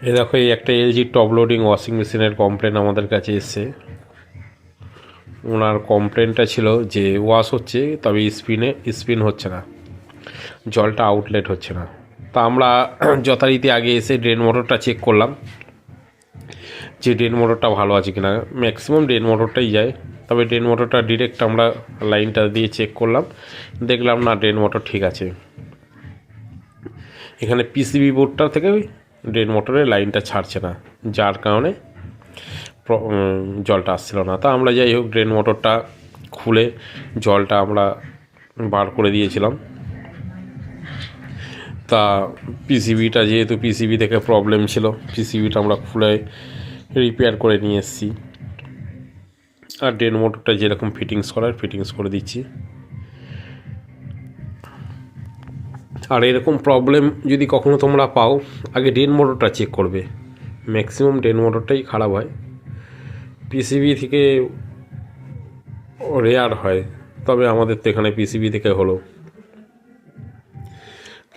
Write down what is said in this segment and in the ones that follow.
এই দেখো, এই একটা এলজি টপ লোডিং ওয়াশিং মেশিনের কমপ্লেন আমাদের কাছে এসছে। ওনার কমপ্লেনটা ছিল যে ওয়াশ হচ্ছে, তবে স্পিন হচ্ছে না, জলটা আউটলেট হচ্ছে না। তা আমরা যথারীতি আগে এসে ড্রেন মোটরটা চেক করলাম যে ড্রেন মোটরটা ভালো আছে কিনা। ম্যাক্সিমাম ড্রেন মোটরটাই যায়, তবে ড্রেন মোটরটা ডিরেক্ট আমরা লাইনটা দিয়ে চেক করলাম, দেখলাম না ড্রেন মোটর ঠিক আছে। এখানে পিসিবি বোর্ডটা থেকে ড্রেন মোটরের লাইনটা ছাড়ছে না, যার কারণে জলটা আসছিল না। তা আমরা যাই হোক ড্রেন মোটরটা খুলে জলটা আমরা বার করে দিয়েছিলাম। তা পিসিবিটা যেহেতু পিসিবি থেকে প্রবলেম ছিল, পিসিবিটা আমরা খুলে রিপেয়ার করে নিয়ে এসেছি। আর ড্রেন মোটরটা যেরকম ফিটিংস করে দিচ্ছি। আর এরকম প্রবলেম যদি কখনো তোমরা পাও, আগে ড্রেন মোটরটা চেক করবে। ম্যাক্সিমাম ড্রেন মোটরটাই খারাপ হয়, পিসিবি থেকে রেয়ার হয়, তবে আমাদের তো এখানে পিসিবি থেকে হলো।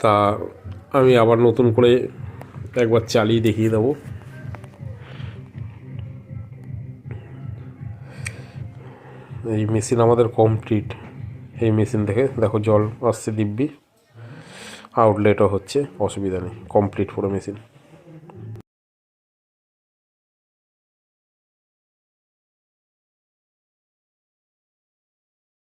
তা আমি আবার নতুন করে একবার চালিয়ে দেখিয়ে দেবো। এই মেশিন আমাদের কমপ্লিট। এই মেশিন থেকে দেখো জল আসছে দিব্যি, আউটলেটও হচ্ছে, অসুবিধা নেই, কমপ্লিট পুরো মেশিন।